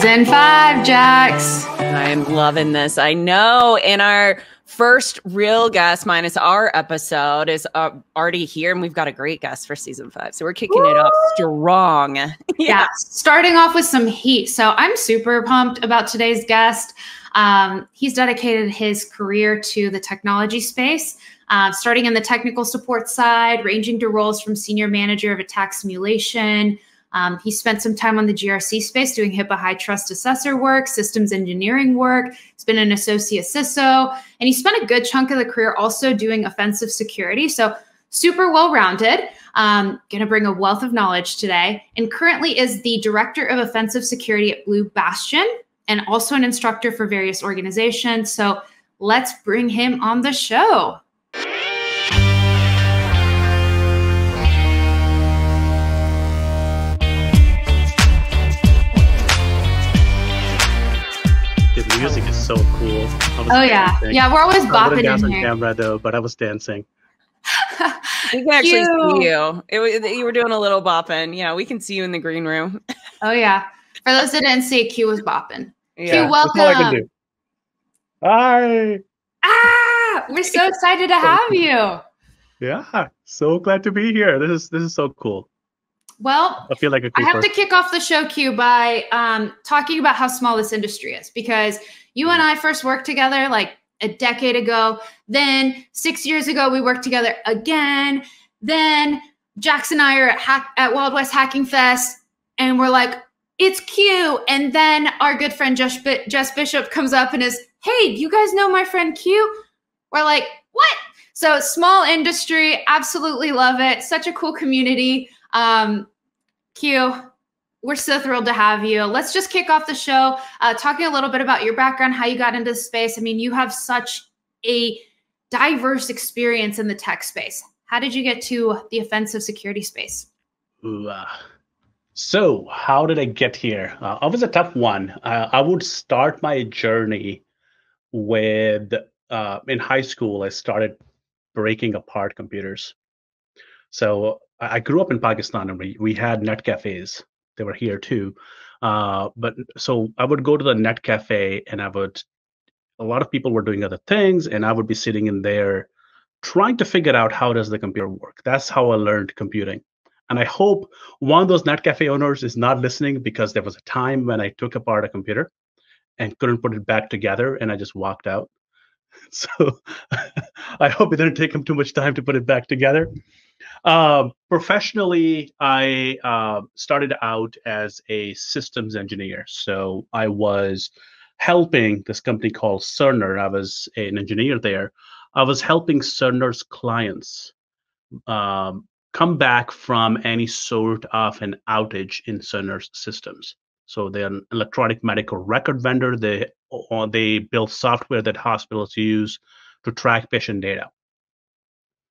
Season 5, Jax. I'm loving this. I know. And our first real guest, minus our episode, is already here, and we've got a great guest for season 5. So we're kicking it off strong. Yeah, starting off with some heat. So I'm super pumped about today's guest. He's dedicated his career to the technology space, starting in the technical support side, ranging to roles from senior manager of attack simulation. He spent some time on the GRC space doing HIPAA high trust assessor work, systems engineering work. He's been an associate CISO, and he spent a good chunk of the career also doing offensive security. So super well-rounded, going to bring a wealth of knowledge today, and currently is the director of offensive security at Blue Bastion and also an instructor for various organizations. So let's bring him on the show. The music is so cool. Oh yeah, dancing. Yeah, we're always bopping in on here. Camera though, but I was dancing. We can actually see you. You were doing a little bopping. Yeah, we can see you in the green room. Oh yeah. For those that didn't see, Q was bopping. Yeah, Q, welcome. That's all I can do. Hi. We're so excited to have you. Yeah, so glad to be here. This is so cool. Well, I feel like a cool I have person. to kick off the show, Q, by talking about how small this industry is, because you and I first worked together like a decade ago. Then 6 years ago, we worked together again. Then Jax and I are at Wild West Hacking Fest, and we're like, it's Q. And then our good friend Jess Bishop comes up and is, hey, you guys know my friend Q? We're like, what? So small industry, absolutely love it. Such a cool community. Q, we're so thrilled to have you. Let's just kick off the show talking a little bit about your background, how you got into the space. I mean, you have such a diverse experience in the tech space. How did you get to the offensive security space? So how did I get here? It was a tough one. I would start my journey with, in high school, I started breaking apart computers. So I grew up in Pakistan, and we had net cafes. They were here too. But so I would go to the net cafe, and a lot of people were doing other things, and I would be sitting in there trying to figure out how does the computer work. That's how I learned computing. And I hope one of those net cafe owners is not listening, because there was a time when I took apart a computer and couldn't put it back together, and I just walked out. So I hope it didn't take him too much time to put it back together. Professionally, I started out as a systems engineer. So I was helping this company called Cerner. I was an engineer there. I was helping Cerner's clients come back from any sort of an outage in Cerner's systems. So they're an electronic medical record vendor. They build software that hospitals use to track patient data.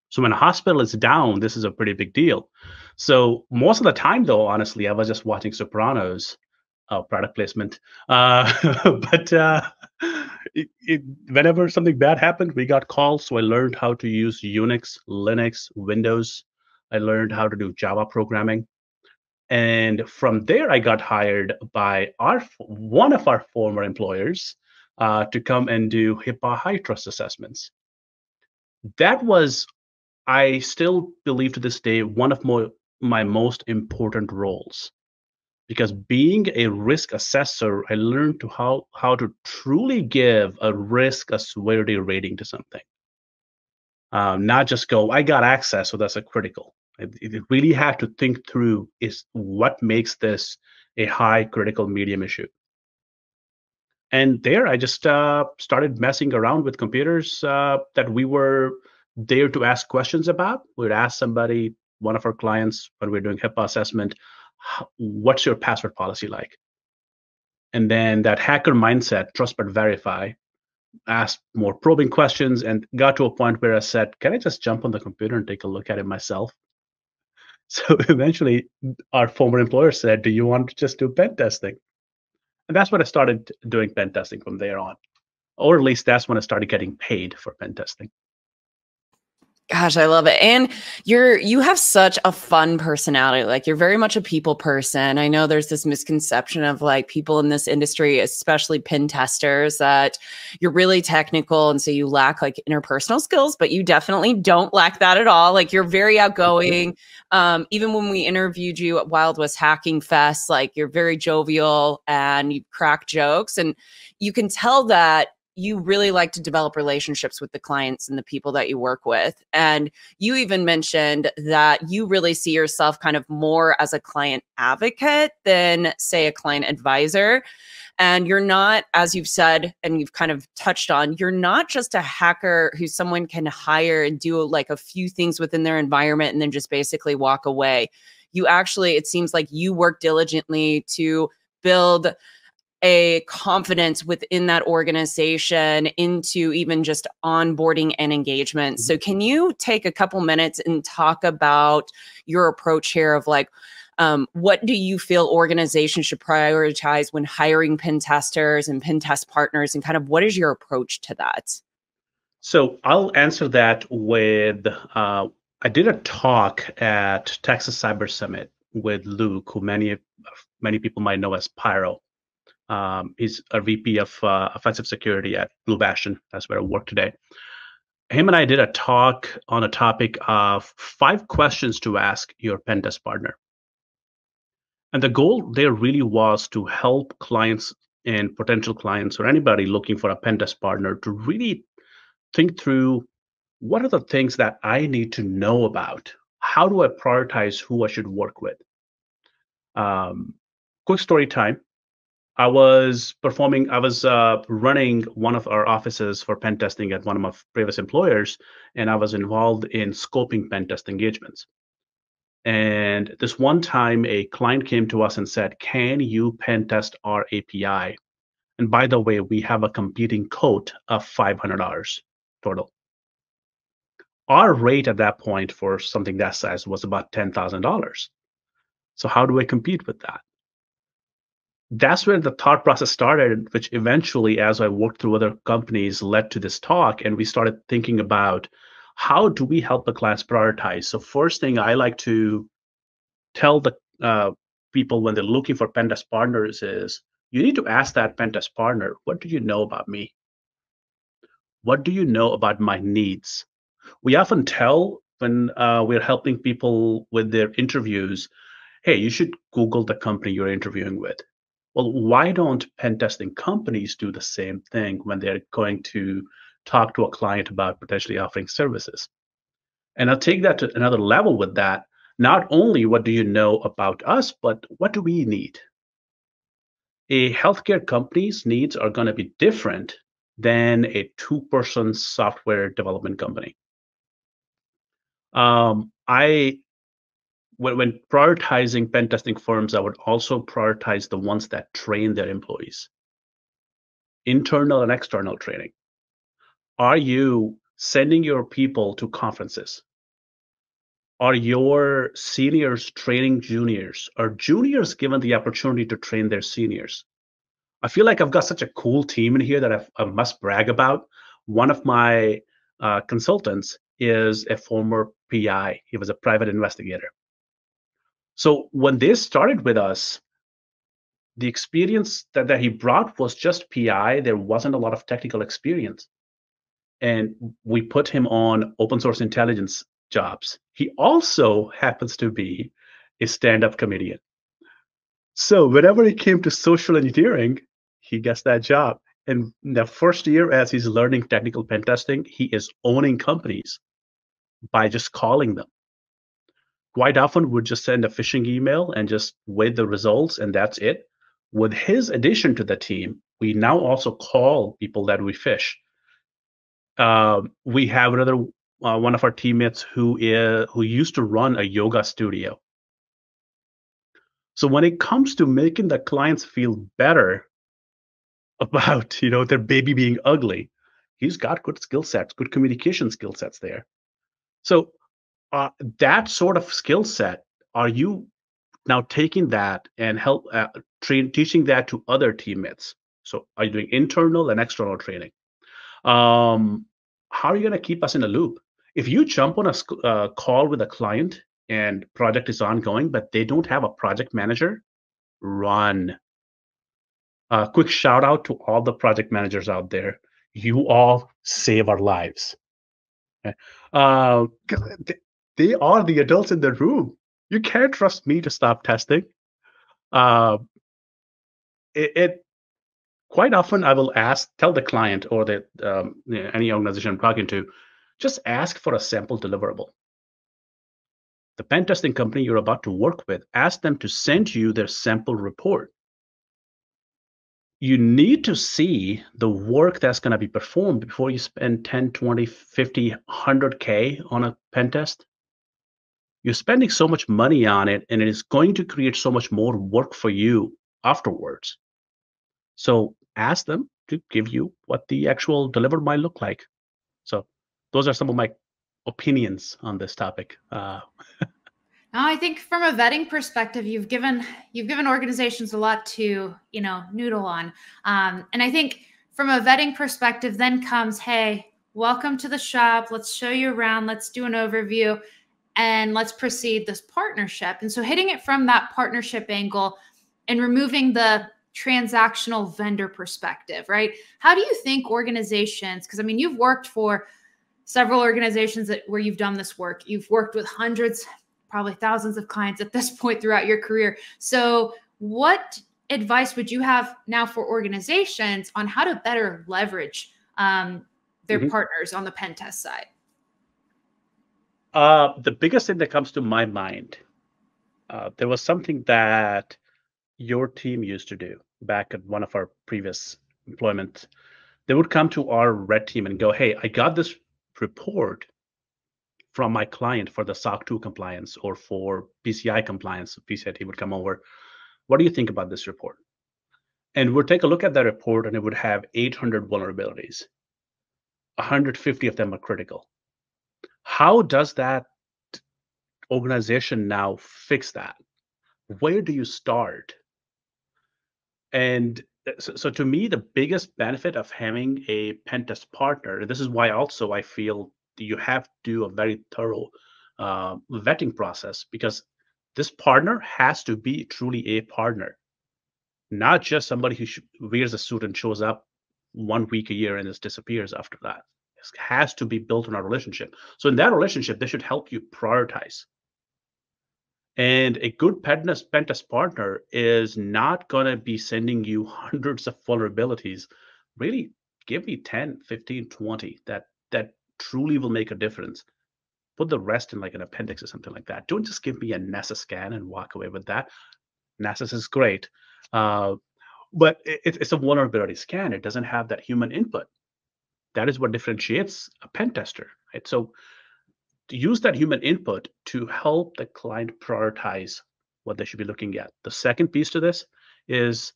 So when a hospital is down, this is a pretty big deal. So most of the time, though, honestly, I was just watching Sopranos, product placement. But whenever something bad happened, we got calls. So I learned how to use Unix, Linux, Windows. I learned how to do Java programming. And from there, I got hired by one of our former employers to come and do HIPAA high trust assessments. That was, I still believe to this day, one of my most important roles, because being a risk assessor, I learned how to truly give a risk, a severity rating to something. Not just go, I got access, so that's a critical. It really had to think through is what makes this a high, critical, medium issue. And there, I just started messing around with computers that we were there to ask questions about. We'd ask somebody, one of our clients, when we're doing HIPAA assessment, what's your password policy like? And then that hacker mindset, trust but verify, asked more probing questions, and got to a point where I said, can I just jump on the computer and take a look at it myself? So eventually, our former employer said, do you want to just do pen testing? And that's when I started doing pen testing from there on. Or at least that's when I started getting paid for pen testing. Gosh, I love it. And you have such a fun personality. Like you're very much a people person. I know there's this misconception of like people in this industry, especially pen testers, that you're really technical and so you lack like interpersonal skills, but you definitely don't lack that at all. Like you're very outgoing. Even when we interviewed you at Wild West Hacking Fest, like you're very jovial and you crack jokes, and you can tell that you really like to develop relationships with the clients and the people that you work with. And you even mentioned that you really see yourself kind of more as a client advocate than, say, a client advisor. And you're not, as you've said, and you've kind of touched on, you're not just a hacker who someone can hire and do like a few things within their environment and then just basically walk away. You actually, it seems like you work diligently to build a confidence within that organization into even just onboarding and engagement. So can you take a couple minutes and talk about your approach here of like, what do you feel organizations should prioritize when hiring pen testers and pen test partners, and kind of what is your approach to that? So I'll answer that with, I did a talk at Texas Cyber Summit with Luke, who many people might know as Pyro. He's a VP of offensive security at Blue Bastion. That's where I work today. Him and I did a talk on a topic of 5 questions to ask your pen test partner. And the goal there really was to help clients and potential clients or anybody looking for a pen test partner to really think through, what are the things that I need to know about? How do I prioritize who I should work with? Quick story time. I was running one of our offices for pen testing at one of my previous employers, and I was involved in scoping pen test engagements. And this one time, a client came to us and said, "Can you pen test our API? And by the way, we have a competing quote of $500 total." Our rate at that point for something that size was about $10,000. So how do I compete with that? That's where the thought process started, which eventually, as I worked through other companies, led to this talk. And we started thinking about, how do we help the clients prioritize? So first thing I like to tell the people when they're looking for pen test partners is, you need to ask that pen test partner, what do you know about me? What do you know about my needs? We often tell when we're helping people with their interviews, hey, you should Google the company you're interviewing with. Well, why don't pen testing companies do the same thing when they're going to talk to a client about potentially offering services? And I'll take that to another level with that. Not only what do you know about us, but what do we need? A healthcare company's needs are going to be different than a 2-person software development company. I when prioritizing pen testing firms, I would also prioritize the ones that train their employees, internal and external training. Are you sending your people to conferences? Are your seniors training juniors? Are juniors given the opportunity to train their seniors? I feel like I've got such a cool team in here that I must brag about. One of my consultants is a former PI. He was a private investigator. So when they started with us, the experience that he brought was just PI. There wasn't a lot of technical experience. And we put him on open source intelligence jobs. He also happens to be a stand-up comedian. So whenever it came to social engineering, he gets that job. And the first year, as he's learning technical pen testing, he is owning companies by just calling them. Quite often would just send a phishing email and just wait the results, and that's it. With his addition to the team, we now also call people that we phish. We have another one of our teammates who used to run a yoga studio. So when it comes to making the clients feel better about their baby being ugly, he's got good skill sets, good communication skill sets there. So that sort of skill set, are you now taking that and teaching that to other teammates? So are you doing internal and external training? How are you going to keep us in a loop? if you jump on a call with a client and project is ongoing, but they don't have a project manager, run. Quick shout out to all the project managers out there. You all save our lives. Okay? 'Cause they are the adults in the room. You can't trust me to stop testing. Uh, it quite often I will tell the client or any organization I'm talking to, just ask for a sample deliverable. The pen testing company you're about to work with, ask them to send you their sample report. You need to see the work that's going to be performed before you spend 10, 20, 50, 100K on a pen test. You're spending so much money on it, and it is going to create so much more work for you afterwards. So ask them to give you what the actual delivered might look like. So those are some of my opinions on this topic. Now, I think from a vetting perspective, you've given organizations a lot to noodle on, and I think from a vetting perspective, then comes, hey, welcome to the shop. Let's show you around. Let's do an overview, and let's proceed this partnership. And so, hitting it from that partnership angle and removing the transactional vendor perspective, right? How do you think organizations? Because I mean, you've worked for several organizations where you've done this work. You've worked with hundreds, probably thousands of clients at this point throughout your career. So what advice would you have now for organizations on how to better leverage their partners on the pen test side? The biggest thing that comes to my mind, there was something that your team used to do back at one of our previous employment. They would come to our red team and go, hey, I got this report from my client for the SOC 2 compliance or for PCI compliance. PCI team would come over. What do you think about this report? And we'd take a look at that report, and it would have 800 vulnerabilities. 150 of them are critical. How does that organization now fix that? Where do you start? And so to me, the biggest benefit of having a pen test partner, and this is why also I feel you have to do a very thorough vetting process, because this partner has to be truly a partner, not just somebody who wears a suit and shows up 1 week a year and just disappears after that. It has to be built on a relationship. So in that relationship, they should help you prioritize. And a good pen test partner is not going to be sending you hundreds of vulnerabilities. Really, give me 10, 15, 20 that truly will make a difference. Put the rest in like an appendix or something like that. Don't just give me a NASA scan and walk away with that. NASA is great, but it's a vulnerability scan. It doesn't have that human input. That is what differentiates a pen tester, right? So to use that human input to help the client prioritize what they should be looking at. The second piece to this is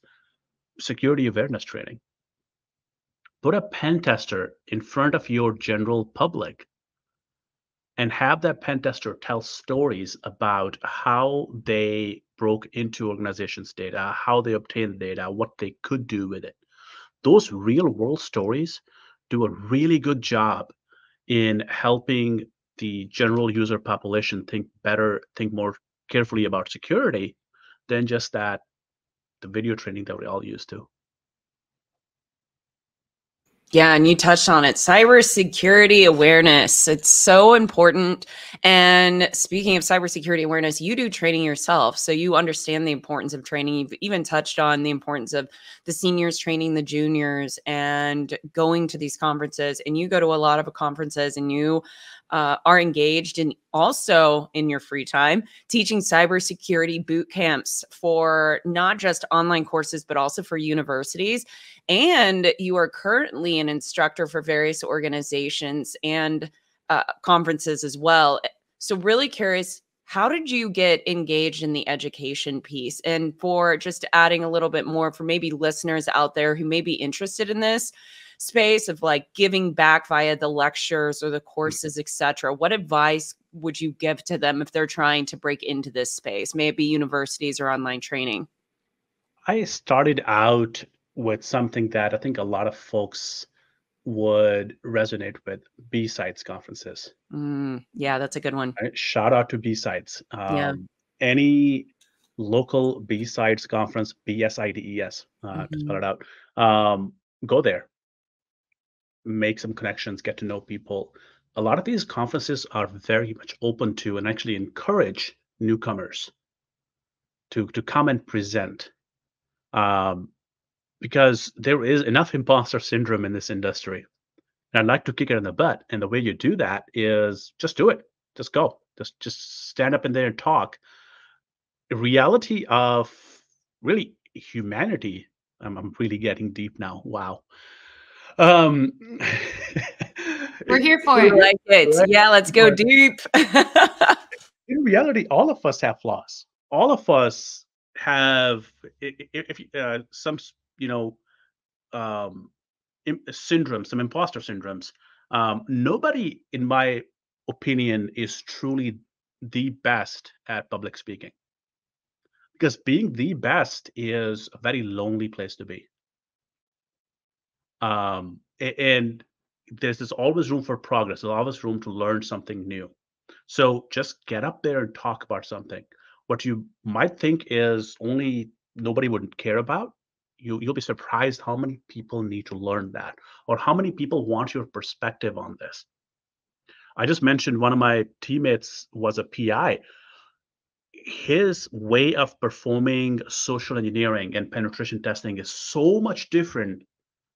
security awareness training. Put a pen tester in front of your general public and have that pen tester tell stories about how they broke into organizations' data, how they obtained the data, what they could do with it. Those real world stories do a really good job in helping the general user population think more carefully about security than just the video training that we all used to. Yeah, and you touched on it. Cybersecurity awareness. It's so important. And speaking of cybersecurity awareness, you do training yourself. So you understand the importance of training. You've even touched on the importance of the seniors training the juniors and going to these conferences. And you go to a lot of conferences, and you are engaged in also in your free time teaching cybersecurity boot camps for not just online courses, but also for universities. And you are currently an instructor for various organizations and conferences as well. So really curious, how did you get engaged in the education piece? And for just adding a little bit more for maybe listeners out there who may be interested in this space of like giving back via the lectures or the courses, etc., what advice would you give to them if they're trying to break into this space, maybe universities or online training? I started out with something that I think a lot of folks would resonate with B-Sides conferences. Yeah, that's a good one. Right? Shout out to B-Sides. Yeah. Any local B-Sides conference, BSIDES, to spell it out, go there, make some connections, get to know people. A lot of these conferences are very much open to and actually encourage newcomers to come and present, because there is enough imposter syndrome in this industry. And I'd like to kick it in the butt. And the way you do that is just do it. Just go. Just stand up in there and talk. The reality of really humanity. I'm really getting deep now. Wow. Um, We're here for We it. like it. Right? Yeah, let's go deep. In reality, all of us have flaws. All of us have, if some, you know, um, syndromes, some imposter syndromes. Nobody, in my opinion, is truly the best at public speaking, because being the best is a very lonely place to be. And there's always room for progress. There's always room to learn something new. So just get up there and talk about something. What you might think is only nobody would care about, you'll be surprised how many people need to learn that, or how many people want your perspective on this. I just mentioned one of my teammates was a PI. His way of performing social engineering and penetration testing is so much different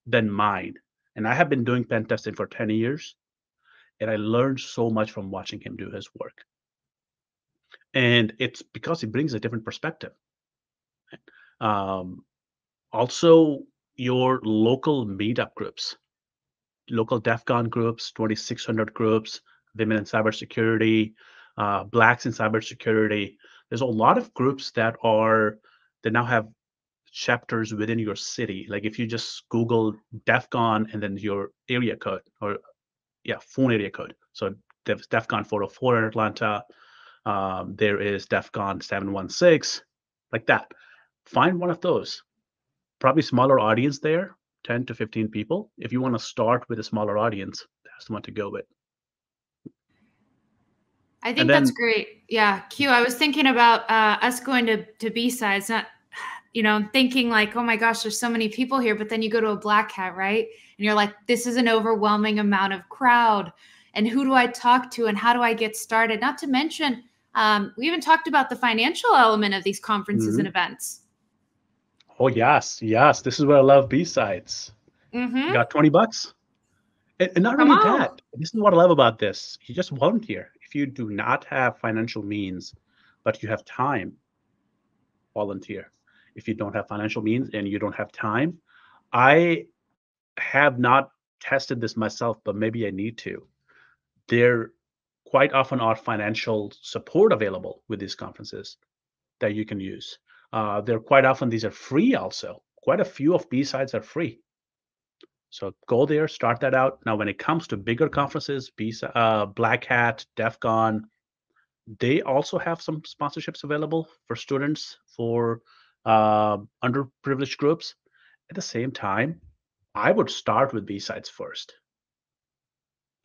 than mine. And I have been doing pen testing for 10 years, and I learned so much from watching him do his work. And it's because he brings a different perspective. Um, Also, your local meetup groups, local DEF CON groups, 2600 groups, women in cybersecurity, blacks in cybersecurity. There's a lot of groups that now have chapters within your city. Like if you just Google DEF CON and then your area code, or phone area code. So there's DEF CON 404 in Atlanta. There is DEF CON 716, like that. Find one of those. Probably smaller audience there, 10 to 15 people. If you want to start with a smaller audience, that's the one to go with. I And think that's then, great. Yeah, Q. I was thinking about us going to B-Sides, not, thinking like, oh my gosh, there's so many people here. But then you go to a Black Hat, right? And you're like, this is an overwhelming amount of crowd. And who do I talk to? And how do I get started? Not to mention, we even talked about the financial element of these conferences and events. oh yes, this is where I love B-Sides. You got $20? And not Come only on. that, this is what I love about this. You just volunteer. If you do not have financial means, but you have time, volunteer. If you don't have financial means and you don't have time, I have not tested this myself, but maybe I need to. There quite often are financial support available with these conferences that you can use. They're quite often, these are free also. Quite a few of B-Sides are free. So go there, start that out. Now, when it comes to bigger conferences, Black Hat, DEF CON, they also have some sponsorships available for students, for underprivileged groups. At the same time, I would start with B-Sides first.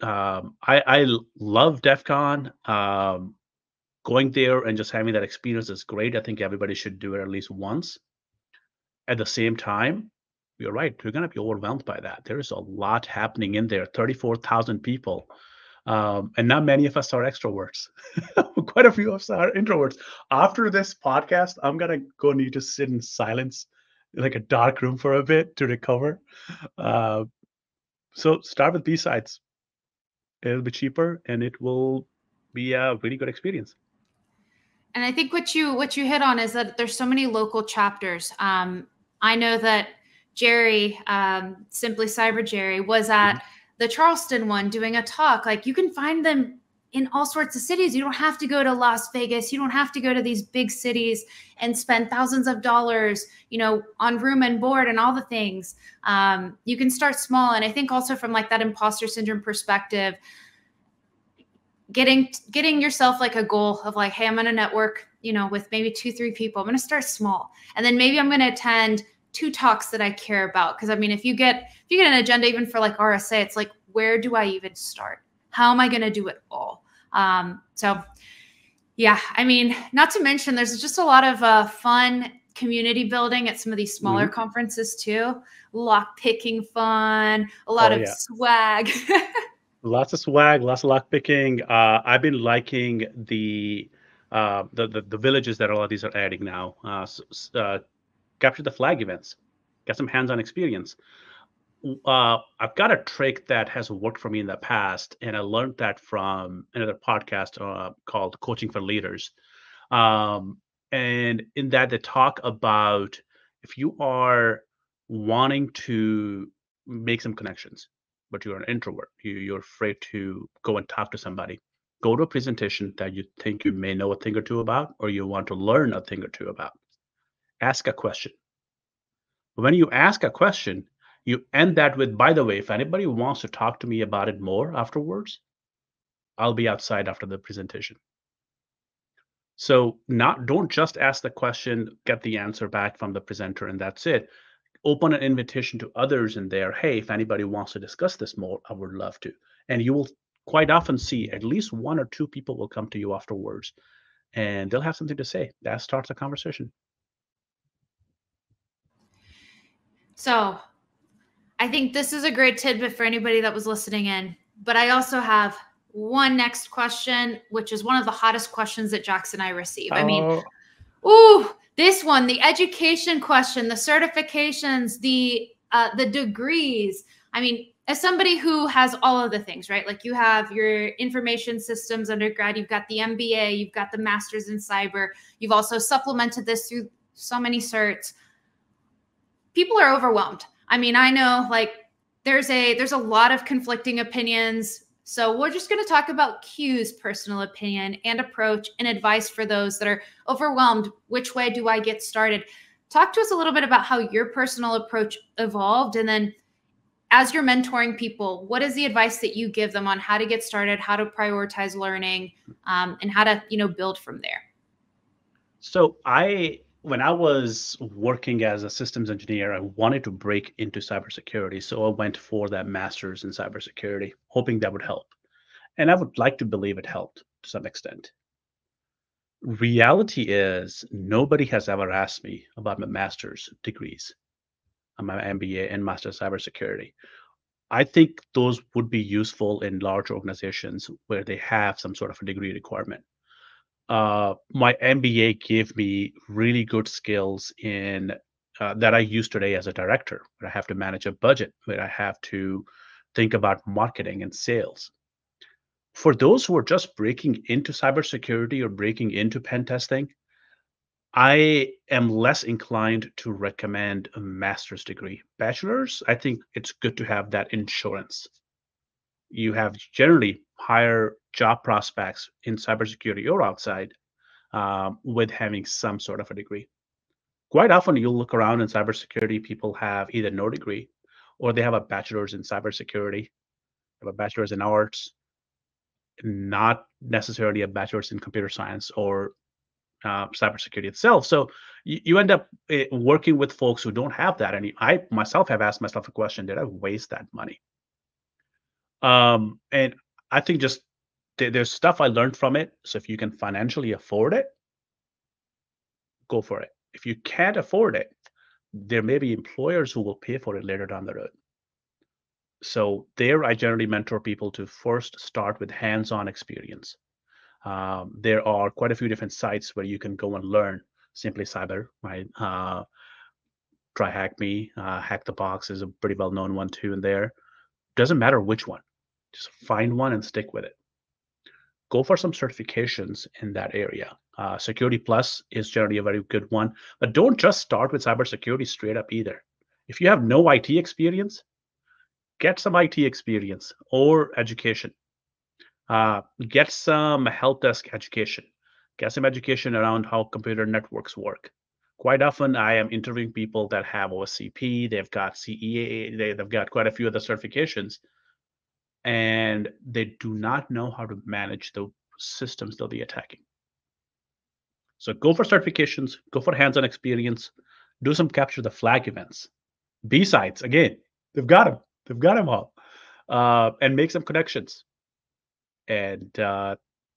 I love DEF CON. Going there and just having that experience is great. I think everybody should do it at least once. At the same time, you're right. You're going to be overwhelmed by that. There is a lot happening in there. 34,000 people, and not many of us are extroverts. Quite a few of us are introverts. After this podcast, I'm gonna go need to sit in silence, in like a dark room for a bit to recover. So start with B-Sides. It'll be cheaper, and it will be a really good experience. And I think what you hit on is that there's so many local chapters. I know that Jerry, Simply Cyber Jerry, was at the Charleston one doing a talk. Like, you can find them in all sorts of cities. You don't have to go to Las Vegas. You don't have to go to these big cities and spend thousands of dollars, on room and board and all the things. You can start small. And I think also from like that imposter syndrome perspective, getting yourself like a goal of like, hey, I'm going to network, with maybe 2-3 people. I'm going to start small. And then maybe I'm going to attend two talks that I care about. Because I mean, if you get an agenda even for like RSA, it's like, where do I even start? How am I going to do it all? So yeah, I mean, not to mention there's just a lot of fun community building at some of these smaller conferences too. Lock picking fun, a lot of swag. Lots of swag, lots of lock picking. I've been liking the villages that a lot of these are adding now. Capture the flag events, get some hands-on experience. I've got a trick that has worked for me in the past, and I learned that from another podcast called Coaching for Leaders. And in that, they talk about if you are wanting to make some connections, but you're an introvert, you're afraid to go and talk to somebody, go to a presentation that you think you may know a thing or two about, or you want to learn a thing or two about. Ask a question. When you ask a question, you end that with, by the way, if anybody wants to talk to me about it more afterwards, I'll be outside after the presentation. So don't just ask the question, get the answer back from the presenter, and that's it. Open an invitation to others in there. Hey, if anybody wants to discuss this more, I would love to. And you will quite often see at least one or two people will come to you afterwards, and they'll have something to say. That starts a conversation. So I think this is a great tidbit for anybody that was listening in. But I also have one next question, which is one of the hottest questions that Jax and I receive. I mean, this one, the education question, the certifications, the degrees. I mean, as somebody who has all of the things, right? Like you have your information systems undergrad, you've got the MBA, you've got the master's in cyber. You've also supplemented this through so many certs. People are overwhelmed. I mean, I know like there's a lot of conflicting opinions. So we're just going to talk about Q's personal opinion and approach and advice for those that are overwhelmed. Which way do I get started? Talk to us a little bit about how your personal approach evolved. And then as you're mentoring people, what is the advice that you give them on how to get started, how to prioritize learning, and how to, build from there? So when I was working as a systems engineer, I wanted to break into cybersecurity. So I went for that master's in cybersecurity, hoping that would help. And I would like to believe it helped to some extent. Reality is nobody has ever asked me about my master's degrees, my MBA and master of cybersecurity. I think those would be useful in large organizations where they have some sort of a degree requirement. My MBA gave me really good skills in that I use today as a director, where I have to manage a budget, where I have to think about marketing and sales. For those who are just breaking into cybersecurity or breaking into pen testing, I am less inclined to recommend a master's degree. Bachelor's, I think it's good to have that insurance. You have generally higher job prospects in cybersecurity or outside with having some sort of a degree. Quite often, you'll look around in cybersecurity, people have either no degree or they have a bachelor's in cybersecurity, have a bachelor's in arts, not necessarily a bachelor's in computer science or cybersecurity itself. So you end up working with folks who don't have that. And I myself have asked myself a question: did I waste that money? And I think just there's stuff I learned from it. So if you can financially afford it, go for it. If you can't afford it, there may be employers who will pay for it later down the road. So there, I generally mentor people to first start with hands-on experience. There are quite a few different sites where you can go and learn. Simply Cyber, right? Try Hack Me, Hack the Box is a pretty well-known one too in there. Doesn't matter which one, just find one and stick with it. Go for some certifications in that area. Security Plus is generally a very good one, but don't just start with cybersecurity straight up either. If you have no IT experience, get some IT experience or education. Get some help desk education. Get some education around how computer networks work. Quite often, I am interviewing people that have OSCP, they've got CEA, they've got quite a few other certifications, and they do not know how to manage the systems they'll be attacking. So go for certifications, go for hands-on experience, Do some capture the flag events. B-sides, again, they've got them. They've got them all. And make some connections. And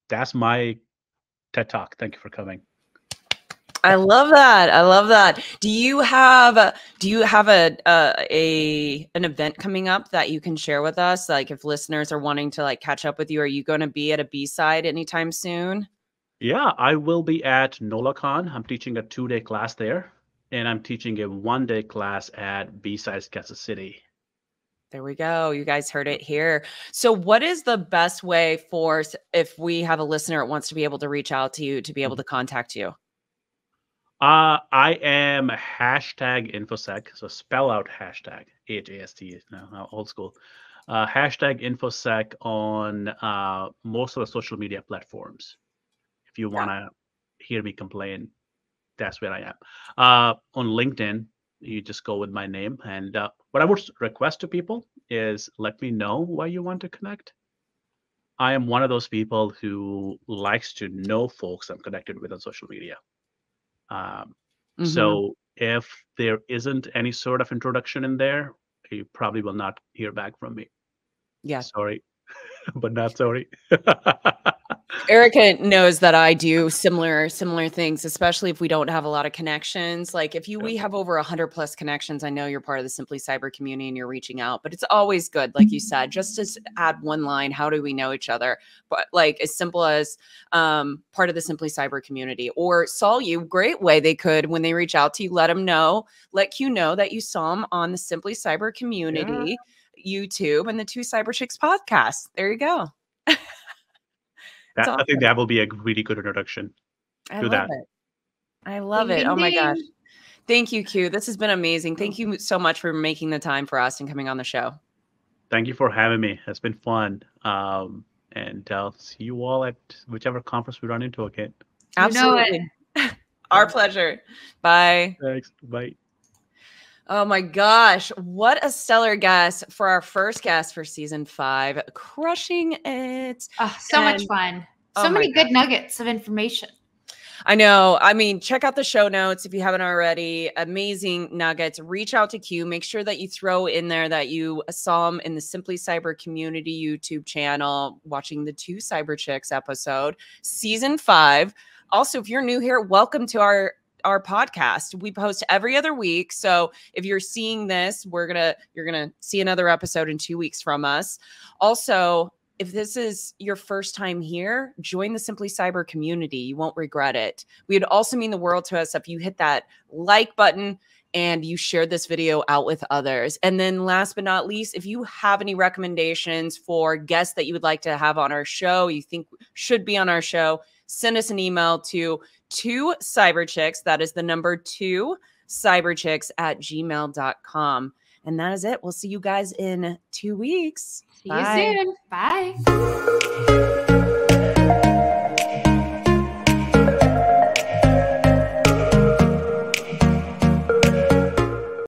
that's my TED Talk. Thank you for coming. I love that. I love that. Do you have an event coming up that you can share with us? Like if listeners are wanting to like catch up with you, are you going to be at a B-side anytime soon? Yeah, I will be at NolaCon. I'm teaching a 2-day class there, and I'm teaching a 1-day class at B-Sides Kansas City. There we go. You guys heard it here. So what is the best way for, if we have a listener that wants to be able to reach out to you, to be able to contact you? I am #InfoSec. So spell out hashtag, HAST, now old school. #InfoSec on most of the social media platforms. If you want to hear me complain, that's where I am. On LinkedIn, you just go with my name. And what I would request to people is let me know why you want to connect. I am one of those people who likes to know folks I'm connected with on social media. So if there isn't any sort of introduction in there, you probably will not hear back from me. Yeah. Sorry, but not sorry. Erika knows that I do similar things, especially if we don't have a lot of connections. Like if we have over 100+ connections, I know you're part of the Simply Cyber community and you're reaching out, but it's always good, like you said, just to add one line, how do we know each other? But like as simple as part of the Simply Cyber community, or saw you, great way they could, when they reach out to you, let Q know that you saw them on the Simply Cyber community, YouTube, and the Two Cyber Chicks podcast. There you go. I think that will be a really good introduction to that. I love it. Oh my gosh. Thank you, Q. This has been amazing. Thank you so much for making the time for us and coming on the show. Thank you for having me. It's been fun. And I'll see you all at whichever conference we run into again. Absolutely. Our pleasure. Bye. Thanks. Bye. Oh my gosh. What a stellar guest for our first guest for season 5. Crushing it. Oh, so much fun. So many good nuggets of information. I know. I mean, check out the show notes if you haven't already. Amazing nuggets. Reach out to Q. Make sure that you throw in there that you saw him in the Simply Cyber community YouTube channel, watching the Two Cyber Chicks episode, season 5. Also, if you're new here, welcome to our podcast. We post every other week. So if you're seeing this, you're gonna see another episode in 2 weeks from us. Also, if this is your first time here, join the Simply Cyber community. You won't regret it. We'd also mean the world to us if you hit that like button and you shared this video out with others. And then last but not least, if you have any recommendations for guests that you would like to have on our show, you think should be on our show, send us an email to 2cyberchicks. That is the number 2 cyberchicks@gmail.com. And that is it. We'll see you guys in 2 weeks. See you soon. Bye.